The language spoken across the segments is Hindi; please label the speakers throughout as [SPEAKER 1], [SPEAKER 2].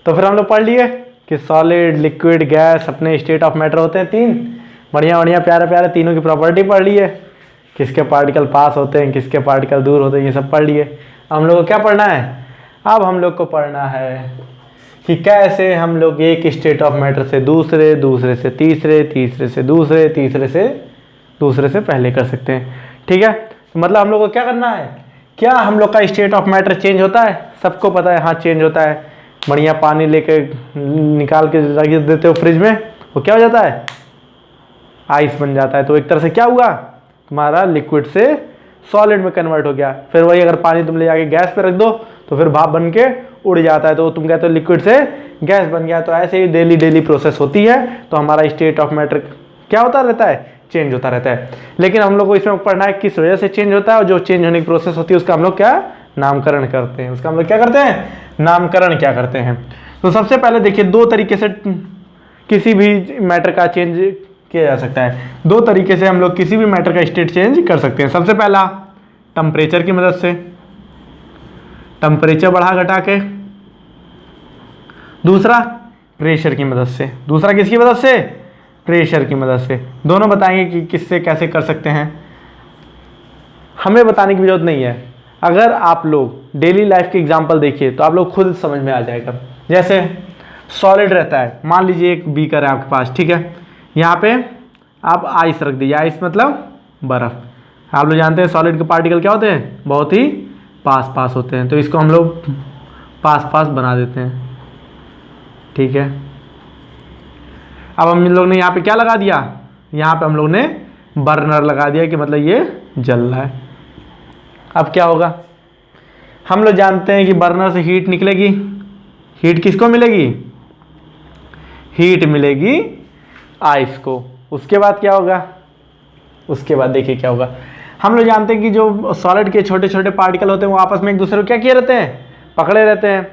[SPEAKER 1] तो फिर हम लोग पढ़ लिए कि सॉलिड, लिक्विड, गैस अपने स्टेट ऑफ मैटर होते हैं 3। बढ़िया बढ़िया प्यारे प्यारे तीनों की प्रॉपर्टी पढ़ लिए, किसके पार्टिकल पास होते हैं, किसके पार्टिकल दूर होते हैं, ये सब पढ़ लिए। अब हम लोग को क्या पढ़ना है? अब हम लोग को पढ़ना है कि कैसे हम लोग एक स्टेट ऑफ मैटर से दूसरे, दूसरे से तीसरे, तीसरे से दूसरे, तीसरे से दूसरे से पहले कर सकते हैं। ठीक है, तो मतलब हम लोग को क्या करना है? क्या हम लोग का स्टेट ऑफ मैटर चेंज होता है? सबको पता है हाँ चेंज होता है। बढ़िया पानी लेके निकाल के रख देते हो फ्रिज में, वो क्या हो जाता है? आइस बन जाता है। तो एक तरह से क्या हुआ, तुम्हारा लिक्विड से सॉलिड में कन्वर्ट हो गया। फिर वही अगर पानी तुम ले जाके गैस पे रख दो तो फिर भाप बन के उड़ जाता है, तो तुम कहते हो लिक्विड से गैस बन गया। तो ऐसे ही डेली डेली प्रोसेस होती है, तो हमारा स्टेट ऑफ मैटर क्या होता रहता है? चेंज होता रहता है। लेकिन हम लोग को इसमें पढ़ना है किस वजह से चेंज होता है, और जो चेंज होने की प्रोसेस होती है उसका हम लोग क्या नामकरण करते हैं। उसका हम लोग क्या करते हैं? नामकरण क्या करते हैं। तो सबसे पहले देखिए, दो तरीके से किसी भी मैटर का चेंज किया जा सकता है। दो तरीके से हम लोग किसी भी मैटर का स्टेट चेंज कर सकते हैं। सबसे पहला टेम्परेचर की मदद से, टेम्परेचर बढ़ा घटा के। दूसरा प्रेशर की मदद से। दूसरा किसकी मदद से? प्रेशर की मदद से। दोनों बताएंगे कि किससे कैसे कर सकते हैं। हमें बताने की जरूरत नहीं है, अगर आप लोग डेली लाइफ के एग्जांपल देखिए तो आप लोग खुद समझ में आ जाएगा। जैसे सॉलिड रहता है, मान लीजिए एक बीकर है आपके पास, ठीक है, यहाँ पे आप आइस रख दीजिए। आइस मतलब बर्फ़। आप लोग जानते हैं सॉलिड के पार्टिकल क्या होते हैं? बहुत ही पास पास होते हैं। तो इसको हम लोग पास पास बना देते हैं, ठीक है। अब हम लोग ने यहाँ पे क्या लगा दिया? यहाँ पे हम लोग ने बर्नर लगा दिया कि मतलब ये जल रहा है। अब क्या होगा? हम लोग जानते हैं कि बर्नर से हीट निकलेगी। हीट किसको मिलेगी? हीट मिलेगी आइस को। उसके बाद क्या होगा? उसके बाद देखिए क्या होगा। हम लोग जानते हैं कि जो सॉलिड के छोटे छोटे पार्टिकल होते हैं वो आपस में एक दूसरे को क्या किए रहते हैं? पकड़े रहते हैं।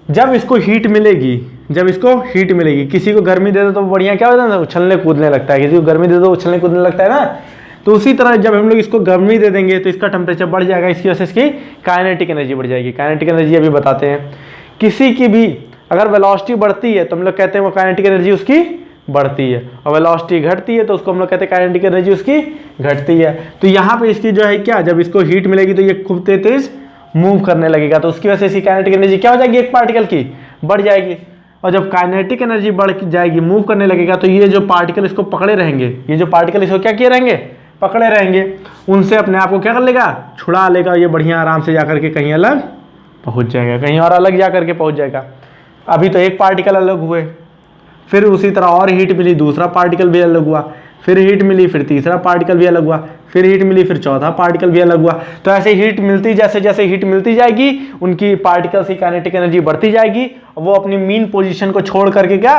[SPEAKER 1] जब इसको हीट मिलेगी, जब इसको हीट मिलेगी, किसी को गर्मी दे दो तो बढ़िया क्या होता है? उछलने कूदने लगता है। किसी को गर्मी दे दो उछलने कूदने लगता है ना। तो उसी तरह जब हम लोग इसको गर्मी दे देंगे तो इसका टेम्परेचर बढ़ जाएगा। इसकी वजह से इसकी काइनेटिक एनर्जी बढ़ जाएगी। काइनेटिक एनर्जी अभी बताते हैं। किसी की भी अगर वेलोसिटी बढ़ती है तो हम लोग कहते हैं वो काइनेटिक एनर्जी उसकी बढ़ती है, और वेलोसिटी घटती है तो उसको हम लोग कहते हैं काइनेटिक एनर्जी उसकी घटती है। तो यहाँ पे इसकी जो है क्या, जब इसको हीट मिलेगी तो ये खूब तेज मूव करने लगेगा, तो उसकी वजह से इसकी काइनेटिक एनर्जी क्या हो जाएगी? एक पार्टिकल की बढ़ जाएगी। और जब काइनेटिक एनर्जी बढ़ जाएगी, मूव करने लगेगा, तो ये जो पार्टिकल इसको पकड़े रहेंगे, ये जो पार्टिकल इसको क्या किए रहेंगे? पकड़े रहेंगे। उनसे अपने आप को क्या कर लेगा? छुड़ा लेगा। ये बढ़िया आराम से जाकर के कहीं अलग पहुँच जाएगा, कहीं और अलग जा करके पहुँच जाएगा। अभी तो एक पार्टिकल अलग हुए, फिर उसी तरह और हीट मिली, दूसरा पार्टिकल भी अलग हुआ, फिर हीट मिली, फिर तीसरा पार्टिकल भी अलग हुआ, फिर हीट मिली, फिर चौथा पार्टिकल भी अलग हुआ। तो ऐसे हीट मिलती, जैसे जैसे हीट मिलती जाएगी उनकी पार्टिकल्स की काइनेटिक एनर्जी बढ़ती जाएगी, और वो अपनी मीन पोजीशन को छोड़ करके क्या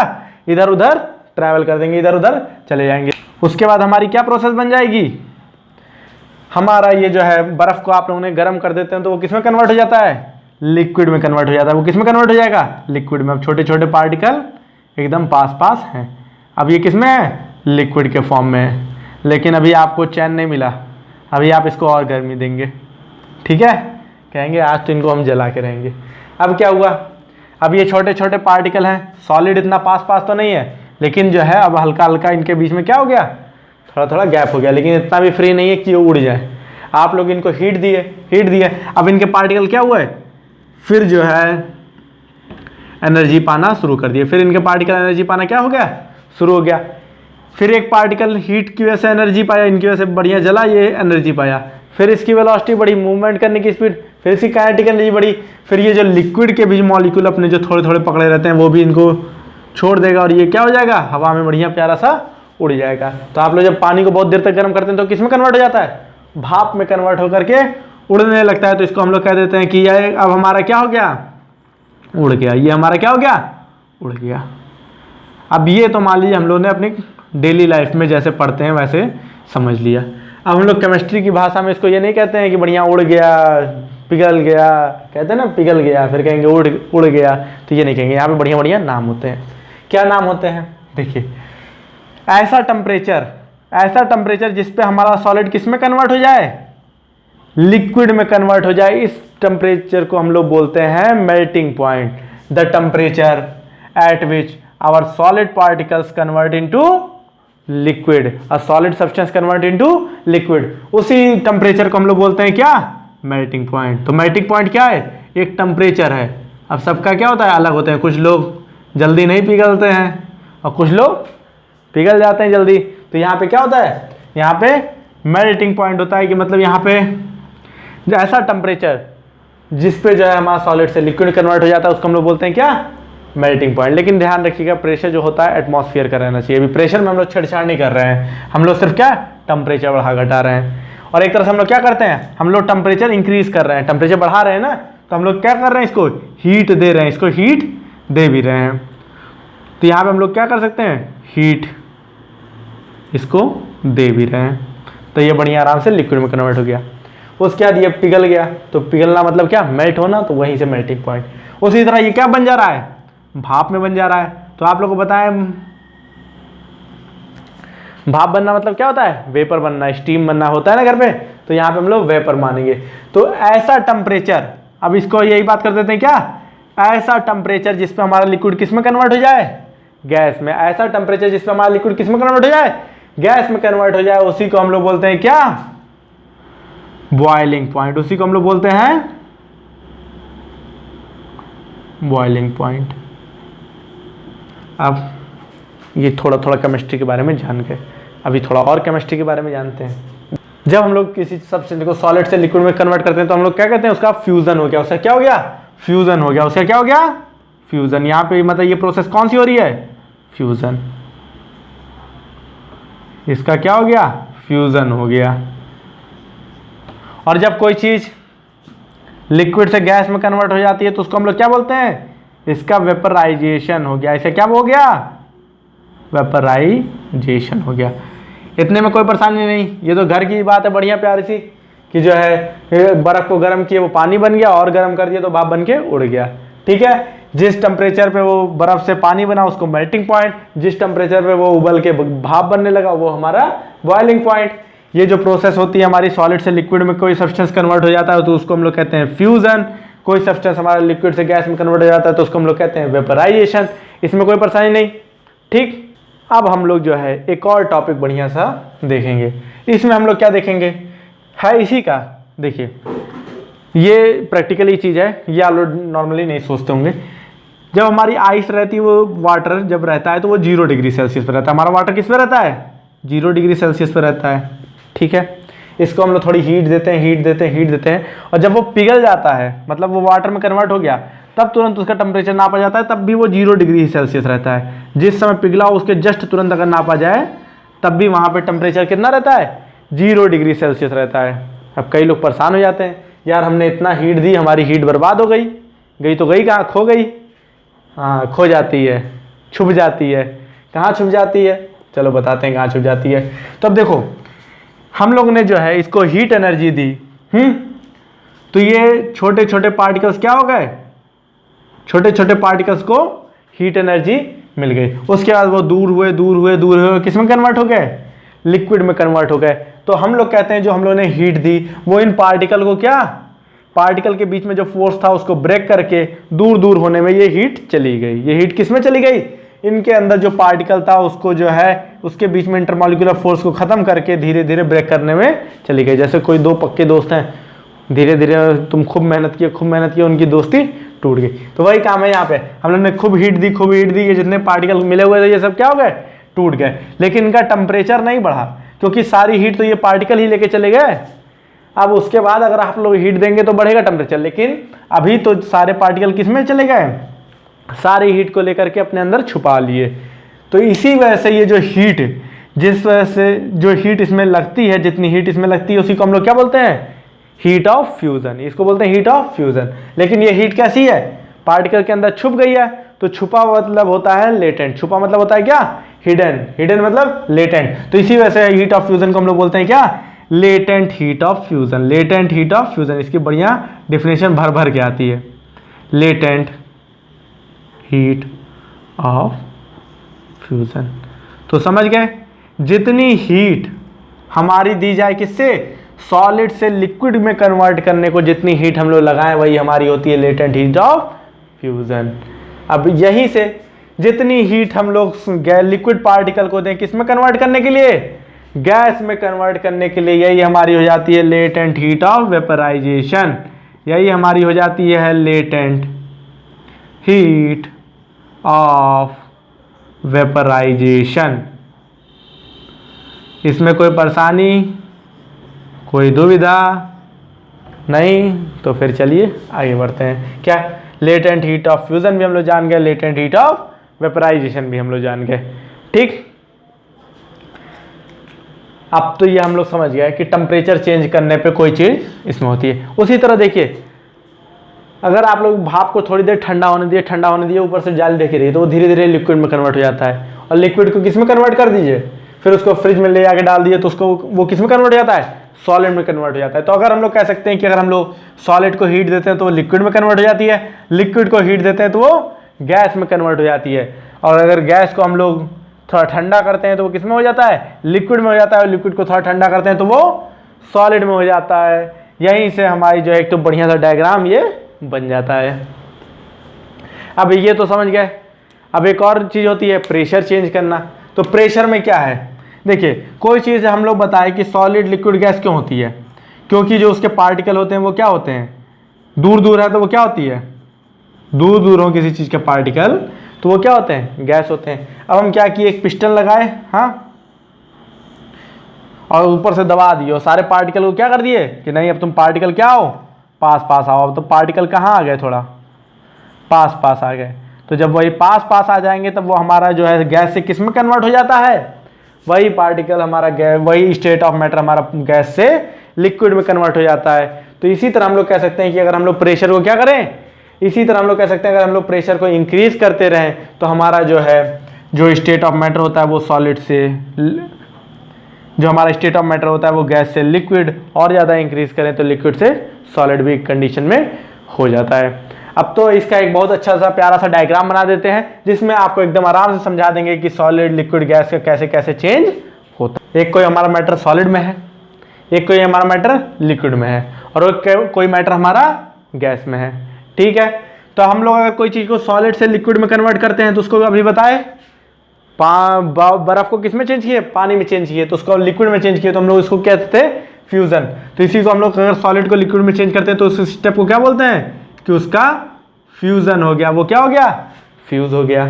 [SPEAKER 1] इधर उधर ट्रैवल कर देंगे, इधर उधर चले जाएंगे। उसके बाद हमारी क्या प्रोसेस बन जाएगी? हमारा ये जो है बर्फ को आप लोगों ने गर्म कर देते हैं तो वो किस में कन्वर्ट हो जाता है? लिक्विड में कन्वर्ट हो जाता है। वो किस में कन्वर्ट हो जाएगा? लिक्विड में। अब छोटे छोटे पार्टिकल एकदम पास पास हैं। अब ये किस में है? लिक्विड के फॉर्म में है। लेकिन अभी आपको चैन नहीं मिला, अभी आप इसको और गर्मी देंगे, ठीक है, कहेंगे आज तो इनको हम जला के रहेंगे। अब क्या हुआ? अब ये छोटे छोटे पार्टिकल हैं, सॉलिड इतना पास पास तो नहीं है, लेकिन जो है अब हल्का हल्का इनके बीच में क्या हो गया? थोड़ा थोड़ा गैप हो गया, लेकिन इतना भी फ्री नहीं है कि ये उड़ जाए। आप लोग इनको हीट दिए। अब इनके पार्टिकल क्या हुए? फिर जो है एनर्जी पाना शुरू कर दिए। फिर इनके पार्टिकल एनर्जी पाना क्या हो गया? शुरू हो गया। फिर एक पार्टिकल हीट की वजह से एनर्जी पाया, इनकी वजह से बढ़िया जला, ये एनर्जी पाया। फिर इसकी वेलोसिटी बढ़ी, मूवमेंट करने की स्पीड, फिर इसकी काइनेटिक एनर्जी बढ़ी। फिर ये जो लिक्विड के बीच मॉलिक्यूल अपने जो थोड़े थोड़े पकड़े रहते हैं वो भी इनको छोड़ देगा, और ये क्या हो जाएगा? हवा में बढ़िया प्यारा सा उड़ जाएगा। तो आप लोग जब पानी को बहुत देर तक गर्म करते हैं तो किस में कन्वर्ट हो जाता है? भाप में कन्वर्ट होकर के उड़ने लगता है। तो इसको हम लोग कह देते हैं कि ये अब हमारा क्या हो गया? उड़ गया। ये हमारा क्या हो गया? उड़ गया। अब ये तो मान लीजिए हम लोग ने अपनी डेली लाइफ में जैसे पढ़ते हैं वैसे समझ लिया। अब हम लोग केमिस्ट्री की भाषा में इसको ये नहीं कहते हैं कि बढ़िया उड़ गया, पिघल गया, कहते हैं ना पिघल गया, फिर कहेंगे उड़ गया, तो ये नहीं कहेंगे। यहाँ पे बढ़िया बढ़िया नाम होते हैं। क्या नाम होते हैं? देखिए, ऐसा टेम्परेचर जिस पे हमारा सॉलिड किस में कन्वर्ट हो जाए? लिक्विड में कन्वर्ट हो जाए। इस टेम्परेचर को हम लोग बोलते हैं melting point. The temperature at which our solid particles convert into liquid, a solid substance convert into liquid, उसी टेम्परेचर को हम लोग बोलते हैं क्या, मेल्टिंग पॉइंट। तो मेल्टिंग पॉइंट क्या है, एक टेम्परेचर है। अब सबका क्या होता है, अलग होते हैं, कुछ लोग जल्दी नहीं पिघलते हैं और कुछ लोग पिघल जाते हैं जल्दी। तो यहाँ पे क्या होता है, यहाँ पे मेल्टिंग पॉइंट होता है कि मतलब यहाँ पे ऐसा टेम्परेचर जिस पे जो है हमारा सॉलिड से लिक्विड कन्वर्ट हो जाता है उसको हम लोग बोलते हैं क्या, मेल्टिंग पॉइंट। लेकिन ध्यान रखिएगा प्रेशर जो होता है एटमॉस्फेयर का रहना चाहिए। अभी प्रेशर में हम लोग छेड़छाड़ नहीं कर रहे हैं, हम लोग सिर्फ क्या टेम्परेचर बढ़ा घटा रहे हैं। और एक तरह से हम लोग क्या करते हैं, हम लोग टेम्परेचर इंक्रीज कर रहे हैं, टेम्परेचर बढ़ा रहे हैं ना, तो हम लोग क्या कर रहे हैं, इसको हीट दे रहे हैं, इसको हीट दे भी रहे हैं। तो यहाँ पे हम लोग क्या कर सकते हैं, हीट इसको दे भी रहे हैं। तो ये बढ़िया आराम से लिक्विड में कन्वर्ट हो गया। उसके बाद ये पिघल गया, तो पिघलना मतलब क्या, मेल्ट होना, तो वहीं से मेल्टिंग पॉइंट। उसी तरह ये क्या बन जा रहा है, भाप में बन जा रहा है। तो आप लोगों को बताएं भाप बनना मतलब क्या होता है, वेपर बनना, स्टीम बनना होता है ना घर पे, तो यहाँ पे हम लोग वेपर मानेंगे। तो ऐसा टेम्परेचर, अब इसको यही बात कर देते हैं क्या, ऐसा टेम्परेचर जिसपे हमारा लिक्विड किस में कन्वर्ट हो जाए, गैस में। ऐसा टेम्परेचर जिसपे हमारा लिक्विड किस में कन्वर्ट हो जाए, गैस में कन्वर्ट हो जाए, उसी को हम लोग बोलते हैं क्या, बॉइलिंग पॉइंट। उसी को हम लोग बोलते हैं बॉइलिंग पॉइंट। अब ये थोड़ा थोड़ा केमिस्ट्री के बारे में जान गए, अभी थोड़ा और केमिस्ट्री के बारे में जानते हैं। जब हम लोग किसी सब्सटेंस को सॉलिड से लिक्विड में कन्वर्ट करते हैं तो हम लोग क्या कहते हैं, उसका फ्यूजन हो गया। उसका क्या हो गया, फ्यूजन हो गया। उसका क्या हो गया, फ्यूजन। यहाँ पे मतलब ये प्रोसेस कौन सी हो रही है, फ्यूजन। इसका क्या हो गया, फ्यूजन हो गया। और जब कोई चीज लिक्विड से गैस में कन्वर्ट हो जाती है तो उसको हम लोग क्या बोलते हैं, इसका वेपराइजेशन हो गया। इसे क्या हो गया, वेपराइजेशन हो गया। इतने में कोई परेशानी नहीं, ये तो घर की बात है बढ़िया प्यारी सी, कि जो है बर्फ को गर्म किए वो पानी बन गया, और गर्म कर दिया तो भाप बन के उड़ गया। ठीक है, जिस टेम्परेचर पे वो बर्फ से पानी बना उसको मेल्टिंग पॉइंट, जिस टेम्परेचर पे वो उबल के भाप बनने लगा वो हमारा बॉइलिंग पॉइंट। ये जो प्रोसेस होती है हमारी, सॉलिड से लिक्विड में कोई सब्सटेंस कन्वर्ट हो जाता है तो उसको हम लोग कहते हैं फ्यूजन। कोई सब्सटेंस हमारा लिक्विड से गैस में कन्वर्ट हो जाता है तो उसको हम लोग कहते हैं वेपराइजेशन। इसमें कोई परेशानी नहीं। ठीक, अब हम लोग जो है एक और टॉपिक बढ़िया सा देखेंगे। इसमें हम लोग क्या देखेंगे, है इसी का, देखिए ये प्रैक्टिकली चीज़ है, ये आप लोग नॉर्मली नहीं सोचते होंगे। जब हमारी आइस रहती है, वो वाटर जब रहता है तो वो 0 डिग्री सेल्सियस पर रहता है। हमारा वाटर किस पे रहता है, 0 डिग्री सेल्सियस पर रहता है। ठीक है, इसको हम लोग थोड़ी हीट देते हैं, हीट देते हैं, हीट देते हैं, और जब वो पिघल जाता है, मतलब वो वाटर में कन्वर्ट हो गया, तब तुरंत उसका टेम्परेचर नापा जाता है, तब भी वो 0 डिग्री सेल्सियस रहता है। जिस समय पिघला हो उसके जस्ट तुरंत अगर नापा जाए तब भी वहाँ पे टेम्परेचर कितना रहता है, 0 डिग्री सेल्सियस रहता है। अब कई लोग परेशान हो जाते हैं, यार हमने इतना हीट दी, हमारी हीट बर्बाद हो गई, गई तो गई कहाँ, खो गई। हाँ, खो जाती है, छुप जाती है। कहाँ छुप जाती है, चलो बताते हैं कहाँ छुप जाती है। तो अब देखो, हम लोग ने जो है इसको हीट एनर्जी दी, तो ये छोटे छोटे पार्टिकल्स क्या हो गए, छोटे छोटे पार्टिकल्स को हीट एनर्जी मिल गई। उसके बाद वो दूर हुए दूर हुए दूर हुए, किस में कन्वर्ट हो गए, लिक्विड में कन्वर्ट हो गए। तो हम लोग कहते हैं जो हम लोग ने हीट दी वो इन पार्टिकल को क्या, पार्टिकल के बीच में जो फोर्स था उसको ब्रेक करके दूर दूर होने में ये हीट चली गई। ये हीट किस में चली गई, इनके अंदर जो पार्टिकल था उसको जो है उसके बीच में इंटरमॉलिक्यूलर फोर्स को खत्म करके धीरे धीरे ब्रेक करने में चली गई। जैसे कोई दो पक्के दोस्त हैं, धीरे धीरे तुम खूब मेहनत किए, उनकी दोस्ती टूट गई। तो वही काम है यहाँ पे, हम लोग ने खूब हीट दी, ये जितने पार्टिकल मिले हुए थे ये सब क्या हो गए, टूट गए। लेकिन इनका टेम्परेचर नहीं बढ़ा, क्योंकि सारी हीट तो ये पार्टिकल ही लेके चले गए। अब उसके बाद अगर आप लोग हीट देंगे तो बढ़ेगा टेम्परेचर, लेकिन अभी तो सारे पार्टिकल किस में चले गए, सारी हीट को लेकर के अपने अंदर छुपा लिए। तो इसी वजह से ये जो हीट, जिस वजह से जो हीट इसमें लगती है, जितनी हीट इसमें लगती है उसी को हम लोग क्या बोलते हैं, हीट ऑफ फ्यूजन। इसको बोलते हैं हीट ऑफ फ्यूजन। लेकिन ये हीट कैसी है, पार्टिकल के अंदर छुप गई है। तो छुपा मतलब होता है लेटेंट, छुपा मतलब होता है क्या, हिडन, हिडन मतलब लेटेंट। तो इसी वजह से हीट ऑफ फ्यूजन को हम लोग बोलते हैं क्या, latent heat of fusion. Latent heat of fusion, इसकी बढ़िया डिफिनेशन भर भर के आती है, लेटेंट हीट ऑफ फ्यूजन। तो समझ गए, जितनी हीट हमारी दी जाए किससे, सॉलिड से लिक्विड में कन्वर्ट करने को जितनी हीट हम लोग लगाएं वही हमारी होती है लेटेंट हीट ऑफ फ्यूजन। अब यहीं से जितनी हीट हम लोग लिक्विड पार्टिकल को दें किस में कन्वर्ट करने के लिए, गैस में कन्वर्ट करने के लिए, यही हमारी हो जाती है लेटेंट हीट ऑफ वेपराइजेशन। यही हमारी हो जाती है लेटेंट हीट ऑफ वेपराइजेशन। इसमें कोई परेशानी, कोई दुविधा नहीं? तो फिर चलिए आगे बढ़ते हैं। क्या लेटेंट हीट ऑफ फ्यूजन भी हम लोग जान गए, लेटेंट हीट ऑफ वेपराइजेशन भी हम लोग जान गए। ठीक, अब तो ये हम लोग समझ गए कि टेम्परेचर चेंज करने पे कोई चीज़ इसमें होती है। उसी तरह देखिए, अगर आप लोग भाप को थोड़ी देर ठंडा होने दिए, ऊपर से जाली ढकी रही तो वो धीरे धीरे लिक्विड में कन्वर्ट हो जाता है। और लिक्विड को किस में कन्वर्ट कर दीजिए, फिर उसको फ्रिज में ले आके डाल दिए तो उसको वो किस में कन्वर्ट हो जाता है, सॉलिड में कन्वर्ट हो जाता है। तो अगर हम लोग कह सकते हैं कि अगर हम लोग सॉलिड को हीट देते हैं तो वो लिक्विड में कन्वर्ट हो जाती है, लिक्विड को हीट देते हैं तो वो गैस में कन्वर्ट हो जाती है। और अगर गैस को हम लोग थोड़ा ठंडा करते हैं तो वो किस में हो जाता है, लिक्विड में हो जाता है। और लिक्विड को थोड़ा ठंडा करते हैं तो वो सॉलिड में हो जाता है। यहीं से हमारी जो है एक तो बढ़िया सा डायग्राम ये बन जाता है। अब ये तो समझ गए। अब एक और चीज़ होती है प्रेशर चेंज करना। तो प्रेशर में क्या है, देखिए कोई चीज़ हम लोग बताए कि सॉलिड लिक्विड गैस क्यों होती है, क्योंकि जो उसके पार्टिकल होते हैं वो क्या होते हैं, दूर दूर है तो वो क्या होती है, दूर दूर हो किसी चीज़ के पार्टिकल तो वो क्या होते हैं, गैस होते हैं। अब हम क्या किए, एक पिस्टन लगाए, हाँ, और ऊपर से दबा दिए और सारे पार्टिकल को क्या कर दिए कि नहीं अब तुम पार्टिकल क्या हो, पास पास आओ। अब तो पार्टिकल कहाँ आ गए, थोड़ा पास पास आ गए। तो जब वही पास पास आ जाएंगे तब वो हमारा जो है गैस से किस में कन्वर्ट हो जाता है, वही पार्टिकल हमारा गैस, वही स्टेट ऑफ मैटर हमारा गैस से लिक्विड में कन्वर्ट हो जाता है। तो इसी तरह हम लोग कह सकते हैं कि अगर हम लोग प्रेशर को क्या करें, इसी तरह हम लोग कह सकते हैं अगर हम लोग प्रेशर को इंक्रीज करते रहें तो हमारा जो है जो स्टेट ऑफ मैटर होता है वो सॉलिड से, जो हमारा स्टेट ऑफ मैटर होता है वो गैस से लिक्विड, और ज़्यादा इंक्रीज करें तो लिक्विड से सॉलिड भी कंडीशन में हो जाता है। अब तो इसका एक बहुत अच्छा सा प्यारा सा डायग्राम बना देते हैं जिसमें आपको एकदम आराम से समझा देंगे कि सॉलिड लिक्विड गैस का कैसे कैसे चेंज होता है। एक कोई हमारा मैटर सॉलिड में है, एक कोई हमारा मैटर लिक्विड में है, और कोई मैटर हमारा गैस में है। ठीक है, तो हम लोग अगर कोई चीज़ को सॉलिड से लिक्विड में कन्वर्ट करते हैं तो उसको अभी बताए बर्फ को किस में चेंज किए, पानी में चेंज किए, तो उसको लिक्विड में चेंज किए तो हम लोग इसको क्या कहते हैं, फ्यूजन। तो इसी को हम लोग अगर सॉलिड को लिक्विड में चेंज करते हैं तो उस स्टेप को क्या बोलते हैं कि उसका फ्यूजन हो गया, वो क्या हो गया, फ्यूज हो गया।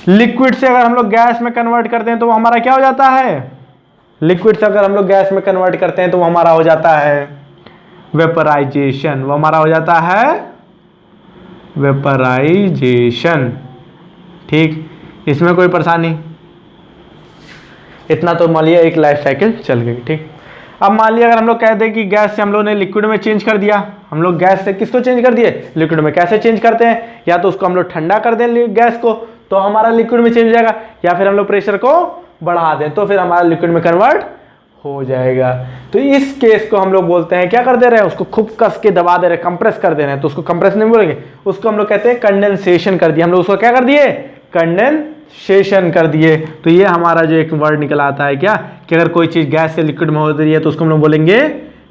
[SPEAKER 1] लिक्विड से अगर हम लोग गैस में कन्वर्ट करते हैं तो वो हमारा क्या हो जाता है, लिक्विड से अगर हम लोग गैस में कन्वर्ट करते हैं तो वो हमारा हो जाता है वेपराइजेशन, वो हमारा हो जाता है वेपराइजेशन। ठीक, इसमें कोई परेशानी, इतना तो मान लिया एक लाइफ साइकिल चल गई। ठीक, अब मान लिया अगर हम लोग कहते हैं कि गैस से हम लोग ने लिक्विड में चेंज कर दिया, हम लोग गैस से किसको चेंज कर दिए, लिक्विड में। कैसे चेंज करते हैं, या तो उसको हम लोग ठंडा कर दें गैस को तो हमारा लिक्विड में चेंज हो जाएगा, या फिर हम लोग प्रेशर को बढ़ा दें तो फिर हमारा लिक्विड में कन्वर्ट हो जाएगा। तो इस केस को हम लोग बोलते हैं, क्या कर दे रहे हैं, उसको खूब कस के दबा दे रहे हैं, कंप्रेस कर दे रहे हैं, तो उसको कंप्रेस नहीं बोलेंगे, उसको हम लोग कहते हैं कंडेंसेशन कर दिया। हम लोग उसको क्या कर दिए, कंडेंसेशन कर दिए। तो ये हमारा जो एक वर्ड निकल आता है क्या, कि अगर कोई चीज़ गैस से लिक्विड में हो रही है तो उसको हम लोग बोलेंगे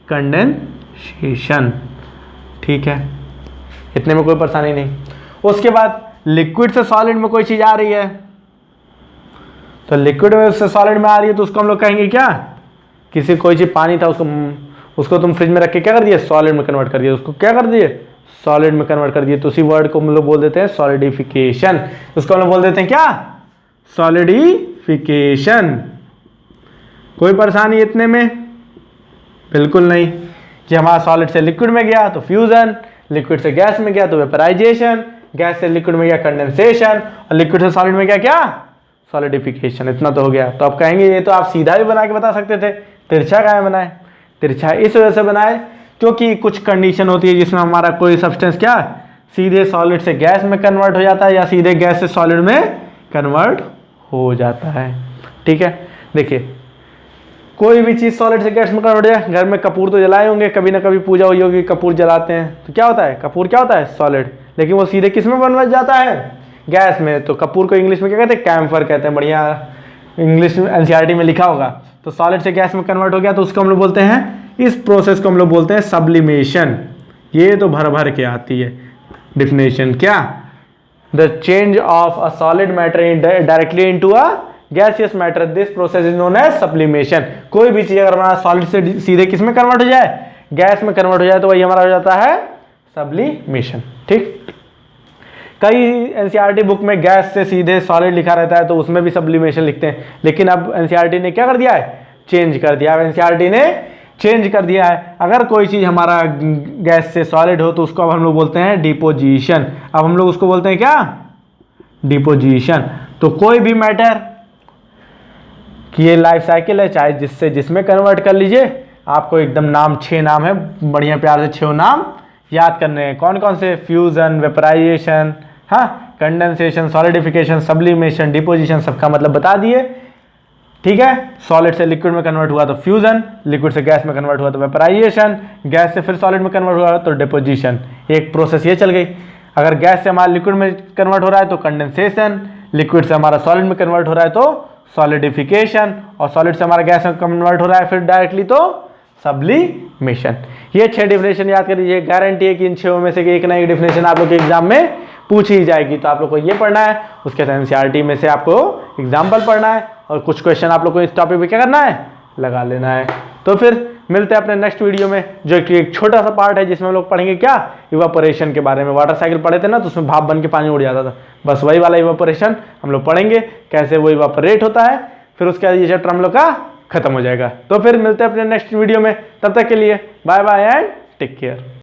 [SPEAKER 1] कंडेंसेशन। ठीक है, इतने में कोई परेशानी नहीं। उसके बाद लिक्विड से सॉलिड में कोई चीज़ आ रही है, तो लिक्विड में से सॉलिड में आ रही है तो उसको हम लोग कहेंगे क्या, किसी कोई चीज़ पानी था उसको तुम फ्रिज में रख के क्या कर दिए, सॉलिड में कन्वर्ट कर दिया, उसको क्या कर दिए, सॉलिड में कन्वर्ट कर दिए। तो उसी वर्ड को हम लोग बोल देते हैं सॉलिडिफिकेशन। उसको हम लोग बोल देते हैं क्या, सॉलिडिफिकेशन। कोई परेशानी इतने में, बिल्कुल नहीं। कि हमारा सॉलिड से लिक्विड में गया तो फ्यूजन, लिक्विड से गैस में गया तो वेपराइजेशन, गैस से लिक्विड में गया कंडेंसेशन, और लिक्विड से सॉलिड में गया क्या, सॉलिडिफिकेशन। इतना तो हो गया। तो आप कहेंगे ये तो आप सीधा भी बना के बता सकते थे, तिरछा काहे बनाए। तिरछा इस वजह से बनाए क्योंकि कुछ कंडीशन होती है जिसमें हमारा कोई सब्सटेंस क्या सीधे सॉलिड से गैस में कन्वर्ट हो जाता है, या सीधे गैस से सॉलिड में कन्वर्ट हो जाता है। ठीक है, देखिए कोई भी चीज़ सॉलिड से गैस में कन्वर्ट हो जाए, घर में कपूर तो जलाए होंगे, कभी ना कभी पूजा हुई होगी, कपूर जलाते हैं तो क्या होता है, कपूर क्या होता है, सॉलिड। लेकिन वो सीधे किस में कन्वर्ट जाता है, गैस में। तो कपूर को इंग्लिश में क्या कहते हैं, कैम्फर कहते हैं। बढ़िया इंग्लिश में एनसीईआरटी में लिखा होगा। तो सॉलिड से गैस में कन्वर्ट हो गया तो उसको हम लोग बोलते हैं, इस प्रोसेस को हम लोग बोलते हैं सब्लिमेशन। ये तो भर भर के आती है डेफिनेशन, क्या the change of a solid matter directly into a gaseous matter, this process is known as sublimation. कोई भी चीज अगर हमारा सॉलिड से सीधे किस में कन्वर्ट हो जाए, गैस में कन्वर्ट हो जाए, तो वही हमारा हो जाता है सब्लिमेशन। ठीक, कई एनसीईआरटी बुक में गैस से सीधे सॉलिड लिखा रहता है तो उसमें भी सब्लिमेशन लिखते हैं, लेकिन अब एनसीईआरटी ने क्या कर दिया है, चेंज कर दिया। अब एनसीईआरटी ने चेंज कर दिया है, अगर कोई चीज हमारा गैस से सॉलिड हो तो उसको अब हम लोग बोलते हैं डिपोजिशन। अब हम लोग उसको बोलते हैं क्या, डिपोजिशन। तो कोई भी मैटर कि ये लाइफ साइकिल है, चाहे जिससे जिसमें कन्वर्ट कर लीजिए, आपको एकदम नाम 6 नाम है, बढ़िया प्यार से 6 नाम याद करने हैं। कौन कौन से, फ्यूजन, वेपराइजेशन, हाँ, कंडेंसेशन, सॉलिडिफिकेशन, सब्लिमेशन, डिपोजिशन, सबका मतलब बता दिए। ठीक है, सॉलिड से लिक्विड में कन्वर्ट हुआ तो फ्यूजन, लिक्विड से गैस में कन्वर्ट हुआ तो वेपराइजेशन, गैस से फिर सॉलिड में कन्वर्ट हुआ तो डिपोजिशन। एक प्रोसेस ये चल गई। अगर गैस से हमारा लिक्विड में कन्वर्ट हो रहा है तो कंडेंसेशन, लिक्विड से हमारा सॉलिड में कन्वर्ट हो रहा है तो सॉलिडिफिकेशन, और सॉलिड से हमारा गैस में कन्वर्ट हो रहा है फिर डायरेक्टली तो सब्लिमेशन। ये 6 डेफिनेशन याद कर लीजिए। गारंटी है कि इन 6 में से एक ना एक डेफिनेशन आप लोग के एग्जाम में पूछी ही जाएगी। तो आप लोग को ये पढ़ना है, उसके साथ एनसीईआरटी में से आपको एग्जाम्पल पढ़ना है, और कुछ क्वेश्चन आप लोग को इस टॉपिक पे क्या करना है, लगा लेना है। तो फिर मिलते हैं अपने नेक्स्ट वीडियो में, जो कि एक छोटा सा पार्ट है जिसमें हम लोग पढ़ेंगे क्या, इवापोरेशन के बारे में। वाटर साइकिल पढ़े थे ना, तो उसमें भाप बन के पानी उड़ जाता था, बस वही वाला इवापोरेशन हम लोग पढ़ेंगे, कैसे वो इवापोरेट होता है। फिर उसके बाद ये चैप्टर हम लोग का खत्म हो जाएगा। तो फिर मिलते हैं अपने नेक्स्ट वीडियो में, तब तक के लिए bye bye and take care.